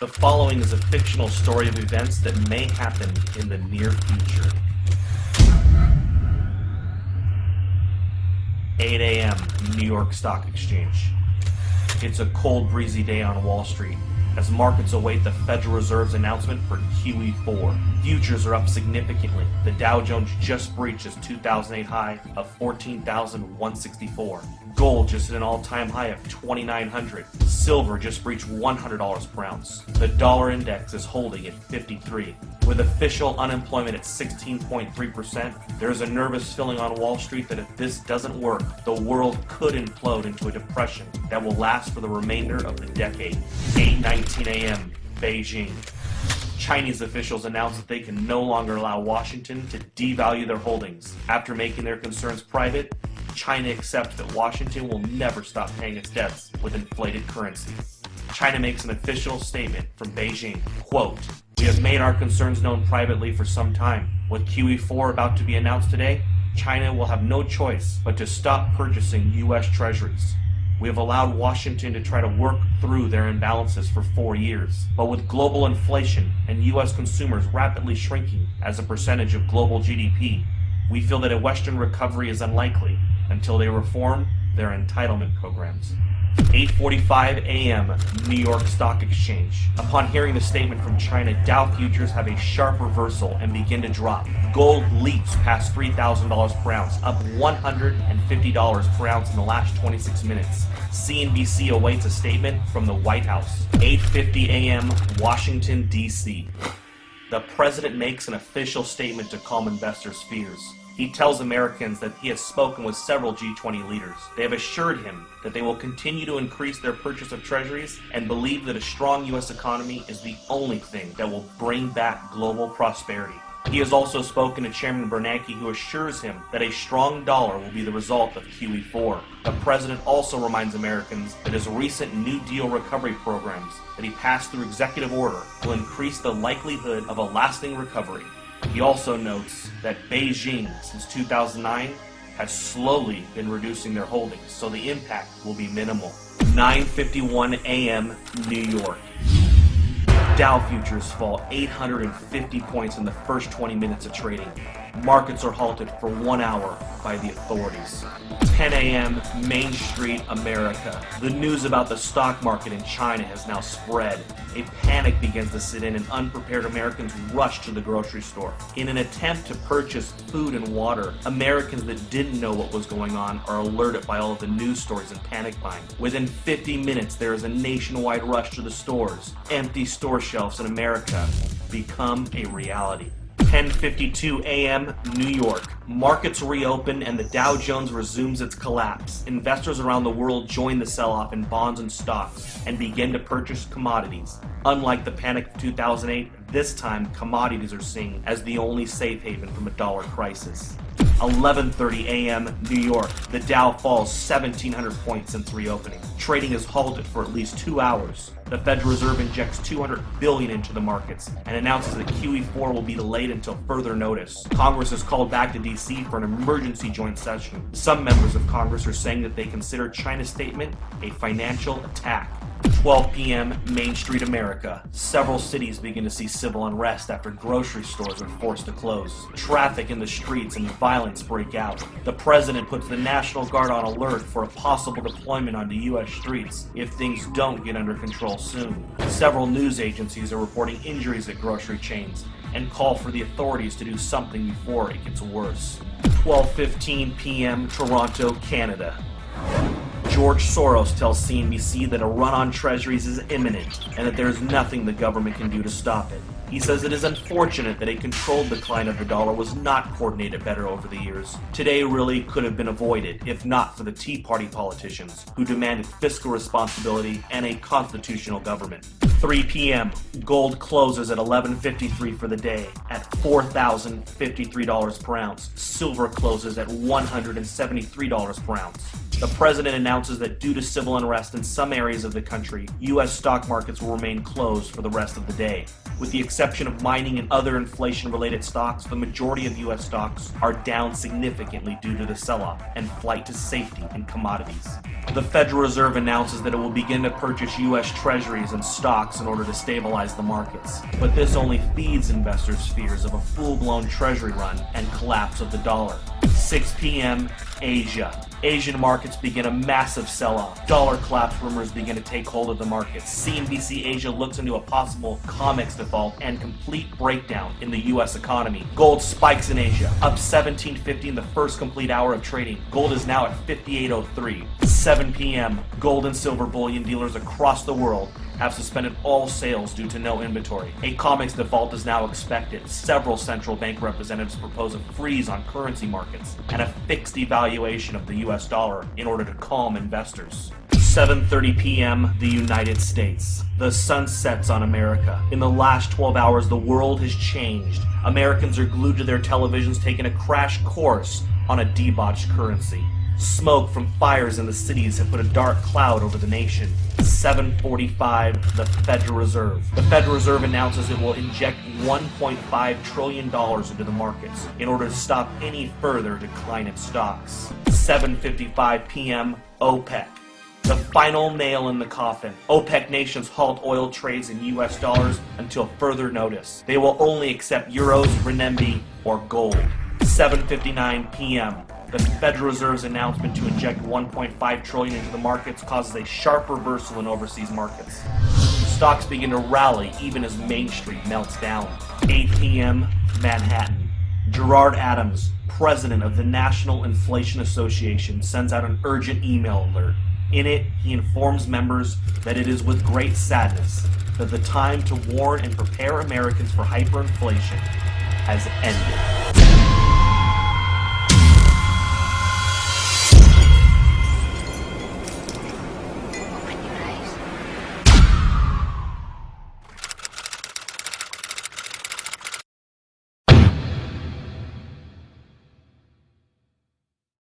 The following is a fictional story of events that may happen in the near future. 8 a.m. New York Stock Exchange. It's a cold, breezy day on Wall Street as markets await the Federal Reserve's announcement for QE4. Futures are up significantly. The Dow Jones just breached its 2008 high of 14,164. Gold just hit an all-time high of 2,900. Silver just breached $100 per ounce. The dollar index is holding at 53. With official unemployment at 16.3%, there is a nervous feeling on Wall Street that if this doesn't work, the world could implode into a depression that will last for the remainder of the decade. 8:19 a.m. Beijing. Chinese officials announced that they can no longer allow Washington to devalue their holdings. After making their concerns private, China accepts that Washington will never stop paying its debts with inflated currency. China makes an official statement from Beijing, quote, "We have made our concerns known privately for some time. With QE4 about to be announced today, China will have no choice but to stop purchasing U.S. treasuries. We have allowed Washington to try to work through their imbalances for 4 years. But with global inflation and U.S. consumers rapidly shrinking as a percentage of global GDP, we feel that a Western recovery is unlikely until they reform their entitlement programs." 8:45 a.m. New York Stock Exchange. Upon hearing the statement from China, Dow futures have a sharp reversal and begin to drop. Gold leaps past $3,000 per ounce, up $150 per ounce in the last 26 minutes. CNBC awaits a statement from the White House. 8:50 a.m. Washington, D.C. The president makes an official statement to calm investors' fears. He tells Americans that he has spoken with several G20 leaders. They have assured him that they will continue to increase their purchase of treasuries and believe that a strong U.S. economy is the only thing that will bring back global prosperity. He has also spoken to Chairman Bernanke, who assures him that a strong dollar will be the result of QE4. The president also reminds Americans that his recent New Deal recovery programs that he passed through executive order will increase the likelihood of a lasting recovery. He also notes that Beijing, since 2009, has slowly been reducing their holdings, so the impact will be minimal. 9:51 a.m. New York. Dow futures fall 850 points in the first 20 minutes of trading. Markets are halted for 1 hour by the authorities. 10 a.m. Main Street, America. The news about the stock market in China has now spread. A panic begins to set in and unprepared Americans rush to the grocery store. In an attempt to purchase food and water, Americans that didn't know what was going on are alerted by all of the news stories and panic buying. Within 50 minutes, there is a nationwide rush to the stores. Empty store shelves in America become a reality. 10:52 a.m. New York. Markets reopen and the Dow Jones resumes its collapse. Investors around the world join the sell-off in bonds and stocks and begin to purchase commodities. Unlike the panic of 2008, this time commodities are seen as the only safe haven from a dollar crisis. 11:30 a.m. New York. The Dow falls 1,700 points since reopening. Trading is halted for at least 2 hours. The Federal Reserve injects $200 billion into the markets and announces that QE4 will be delayed until further notice. Congress is called back to D.C. for an emergency joint session. Some members of Congress are saying that they consider China's statement a financial attack. 12 p.m. Main Street, America. Several cities begin to see civil unrest after grocery stores are forced to close. Traffic in the streets and violence break out. The president puts the National Guard on alert for a possible deployment onto U.S. streets if things don't get under control soon. Several news agencies are reporting injuries at grocery chains and call for the authorities to do something before it gets worse. 12:15 p.m. Toronto, Canada. George Soros tells CNBC that a run on treasuries is imminent and that there is nothing the government can do to stop it. He says it is unfortunate that a controlled decline of the dollar was not coordinated better over the years. Today really could have been avoided if not for the Tea Party politicians who demanded fiscal responsibility and a constitutional government. 3 p.m. Gold closes at $11.53 for the day at $4,053 per ounce. Silver closes at $173 per ounce. The president announces that due to civil unrest in some areas of the country, U.S. stock markets will remain closed for the rest of the day. With the exception of mining and other inflation-related stocks, the majority of U.S. stocks are down significantly due to the sell-off and flight to safety in commodities. The Federal Reserve announces that it will begin to purchase U.S. treasuries and stocks in order to stabilize the markets. But this only feeds investors' fears of a full-blown treasury run and collapse of the dollar. 6 p.m. Asia. Asian markets begin a massive sell-off. Dollar collapse rumors begin to take hold of the markets. CNBC Asia looks into a possible COMEX default and complete breakdown in the U.S. economy. Gold spikes in Asia, up 1750 in the first complete hour of trading. Gold is now at 58.03. 7 p.m. Gold and silver bullion dealers across the world have suspended all sales due to no inventory. A COMEX default is now expected. Several central bank representatives propose a freeze on currency markets and a fixed devaluation of the U.S. dollar in order to calm investors. 7:30 p.m. the United States. The sun sets on America. In the last 12 hours, the world has changed. Americans are glued to their televisions, taking a crash course on a debauched currency. Smoke from fires in the cities have put a dark cloud over the nation. 7:45, the Federal Reserve. The Federal Reserve announces it will inject $1.5 trillion into the markets in order to stop any further decline in stocks. 7:55 p.m., OPEC. The final nail in the coffin. OPEC nations halt oil trades in U.S. dollars until further notice. They will only accept euros, renminbi, or gold. 7:59 p.m. The Federal Reserve's announcement to inject $1.5 trillion into the markets causes a sharp reversal in overseas markets. Stocks begin to rally even as Main Street melts down. 8 p.m. Manhattan. Gerard Adams, president of the National Inflation Association, sends out an urgent email alert. In it, he informs members that it is with great sadness that the time to warn and prepare Americans for hyperinflation has ended.